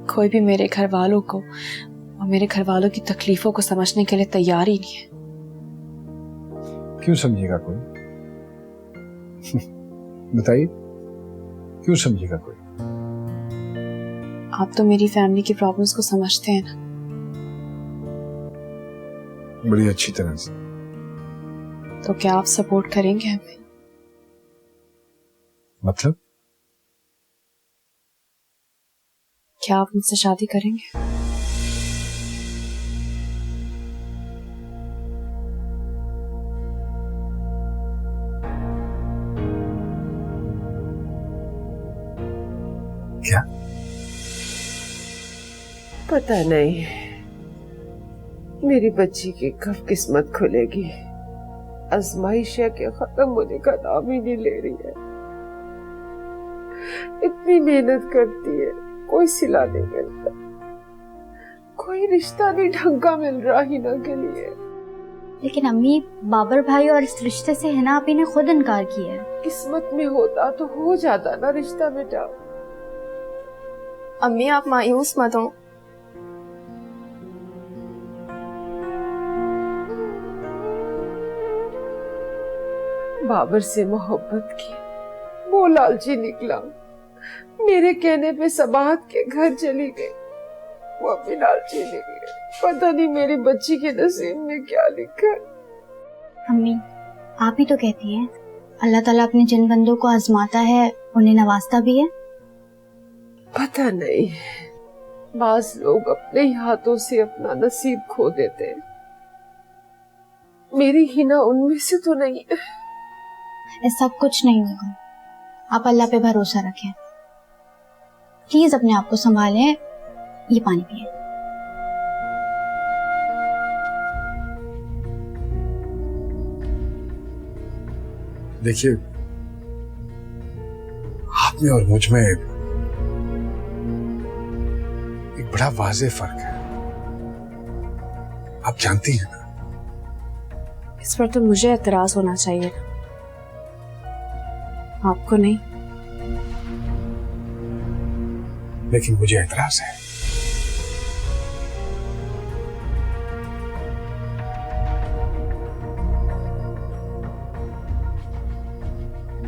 कोई भी मेरे घर वालों को और मेरे घर वालों की तकलीफों को समझने के लिए तैयार ही नहीं है। क्यों समझेगा कोई? बताइए, क्यों समझेगा कोई? आप तो मेरी फैमिली की प्रॉब्लम्स को समझते हैं ना। बड़ी अच्छी तरह से। तो क्या आप सपोर्ट करेंगे हमें? मतलब? क्या आप मुझसे शादी करेंगे? क्या? पता नहीं मेरी बच्ची की कब किस्मत खुलेगी। आजमाइश है कि खत्म होने का नाम ही नहीं ले रही है। इतनी मेहनत करती है, कोई सिला नहीं मिलता, कोई रिश्ता नहीं ढंग का मिल रहा हिना के लिए। लेकिन अम्मी, बाबर भाई और इस रिश्ते से हिना आपी ने खुद इनकार किया है। किस्मत में होता तो हो जाता ना रिश्ता बेटा। अम्मी आप मायूस मत हो। बाबर से मोहब्बत की, वो लालची निकला, मेरे कहने पे सबाहत के घर चली गई। वो भी लालची निकली। पता नहीं मेरी बच्ची के नसीब में क्या लिखा है। अम्मी, आप ही तो कहती हैं अल्लाह ताला अपने जिन बंदों को आजमाता है उन्हें नवाजता भी है। पता नहीं, बाज लोग अपने ही हाथों से अपना नसीब खो देते हैं। मेरी हिना उनमें से तो नहीं है। ऐसा कुछ नहीं होगा, आप अल्लाह पे भरोसा रखें। प्लीज अपने आप को संभालें। ये पानी पिए। देखिए, आप में और मुझ में एक बड़ा वाज़ेह फर्क है, आप जानती हैं ना। इस पर तो मुझे एतराज होना चाहिए था, आपको नहीं। लेकिन मुझे एतराज है।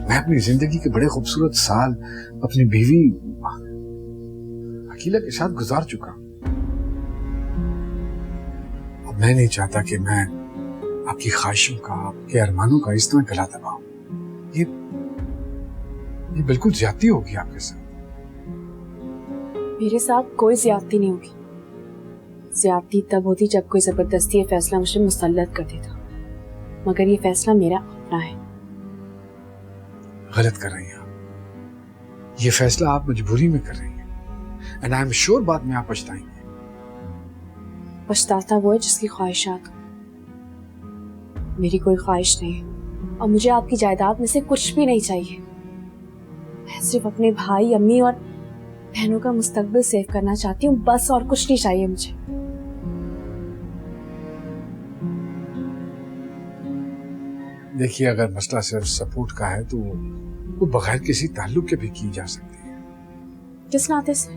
मैं अपनी जिंदगी के बड़े खूबसूरत साल अपनी बीवी अकीला के साथ गुजार चुका। अब मैं नहीं चाहता कि मैं आपकी ख्वाहिशों का, आपके अरमानों का इस तरह गला दबाऊं। ये बिल्कुल ज्यादती होगी आपके साथ। मेरे साथ कोई ज्यादती नहीं होगी। ज्यादती तब होती जब कोई जबरदस्ती ये फैसला मुझे मुसल्लत कर देता, मगर ये फैसला मेरा अपना है। गलत कर रही हैं आप। ये फैसला आप मजबूरी में कर रही हैं। एंड आई एम श्योर बाद में आप पछताएंगे। पछताता वो है जिसकी ख्वाहिशात, मेरी कोई ख्वाहिश नहीं है और मुझे आपकी जायदाद में से कुछ भी नहीं चाहिए। मैं सिर्फ अपने भाई, अम्मी और बहनों का मुस्तकबिल सेव करना चाहती हूँ, बस, और कुछ नहीं चाहिए मुझे। देखिए, अगर मसला सिर्फ सपोर्ट का है तो वो बगैर किसी ताल्लुक के भी की जा सकती है। किस नाते से?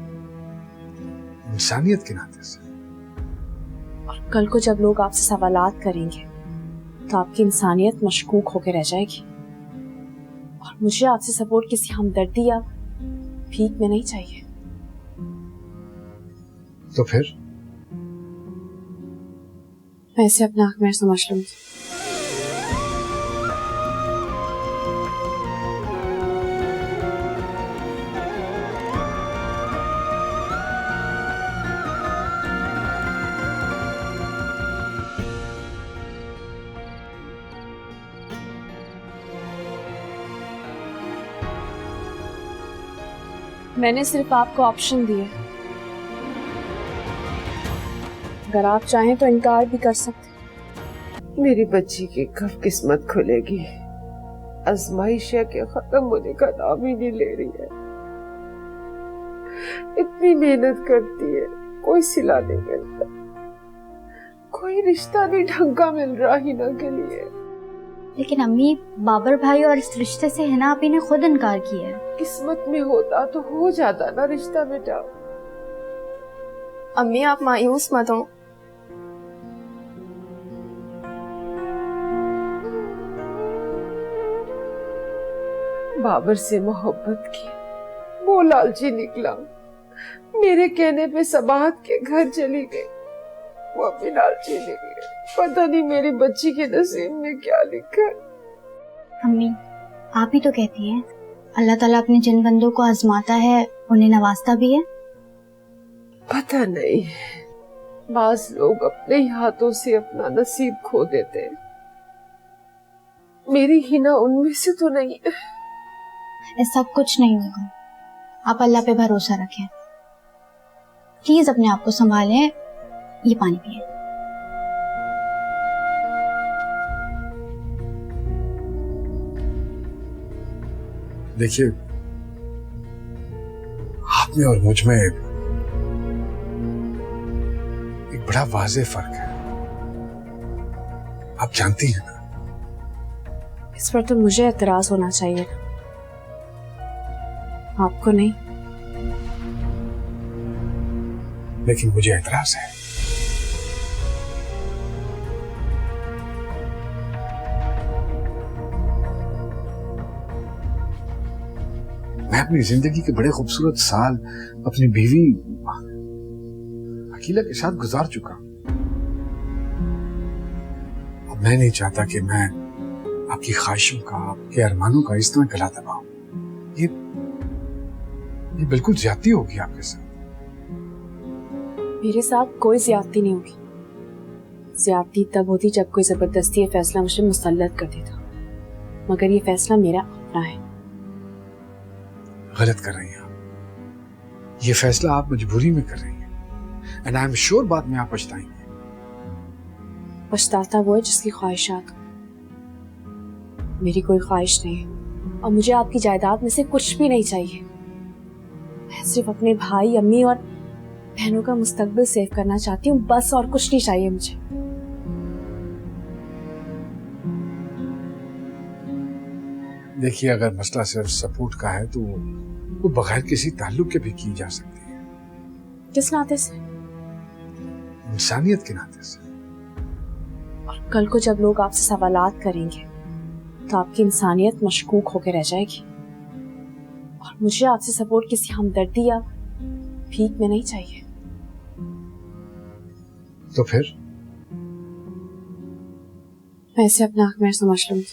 इंसानियत के नाते से। और कल को जब लोग आपसे सवालात करेंगे तो आपकी इंसानियत मशकूक होकर रह जाएगी। और मुझे आपसे सपोर्ट किसी हमदर्दी या भीख में नहीं चाहिए। तो फिर मैं इसे अपना हक में समझ लूंगी। मैंने सिर्फ आपको ऑप्शन दिए, अगर आप चाहें तो इनकार भी कर सकते। मेरी बच्ची की कब किस्मत खुलेगी। आजमाइश है कि खत्म होने का नाम ही नहीं ले रही है। इतनी मेहनत करती है, कोई सिला नहीं मिलता, कोई रिश्ता नहीं ढंग का मिल रहा हिना के लिए। लेकिन अम्मी, बाबर भाई और इस रिश्ते से हिना आपी ने खुद इनकार किया है। किस्मत में होता तो हो जाता ना रिश्ता बेटा। अम्मी आप मायूस मत हो। बाबर से मोहब्बत की वो लालची निकला, मेरे कहने पे सबाहत के घर चली गई। वो भी लालची निकली, पता नहीं मेरी बच्ची के नसीब में क्या लिखा। अम्मी आप ही तो कहती हैं अल्लाह ताला अपने जिन बंदों को आजमाता है उन्हें नवाजता भी है। पता नहीं, बाज लोग अपने ही हाथों से अपना नसीब खो देते हैं। मेरी हिना उनमें से तो नहीं है। ऐसा कुछ नहीं होगा, आप अल्लाह पे भरोसा रखें। प्लीज अपने आप को संभालें, ये पानी पिए। देखिए, आप में और मुझ में एक बड़ा वाज़ेह फर्क है, आप जानती हैं ना। इस पर तो मुझे एतराज होना चाहिए था, आपको नहीं। लेकिन मुझे एतराज है। मैं अपनी जिंदगी के बड़े खूबसूरत साल अपनी बीवी अकीला के साथ गुजार चुका। अब मैं नहीं चाहता कि मैं आपकी ख्वाहिशों का, आपके अरमानों का इस तरह गला दबाऊं। ये बिल्कुल ज्यादती होगी आपके साथ। मेरे साथ कोई ज्यादती नहीं होगी। ज्यादती तब होती जब कोई जबरदस्ती ये फैसला मुझे मुसल्लत कर देता, मगर ये फैसला मेरा अपना है। गलत कर रही हैं आप। ये फैसला आप मजबूरी में कर रही हैं, एंड आई एम श्योर बाद में आप पछताएंगे। पछताता वो है जिसकी ख्वाहिशात हो। मेरी कोई ख्वाहिश नहीं है, और मुझे आपकी जायदाद में से कुछ भी नहीं चाहिए। मैं सिर्फ अपने भाई, अम्मी और बहनों का मुस्तकबिल सेव करना चाहती हूँ, बस, और कुछ नहीं चाहिए मुझे। देखिए, अगर मसला सिर्फ सपोर्ट का है तो वो बगैर किसी ताल्लुक के भी की जा सकती है। किस नाते से? इंसानियत के नाते से। और कल को जब लोग आपसे सवालात करेंगे तो आपकी इंसानियत मशकूक होकर रह जाएगी। और मुझे आपसे सपोर्ट किसी हमदर्दी या भीख में नहीं चाहिए। तो फिर मैं इसे अपना हक महज समझ लूंगी।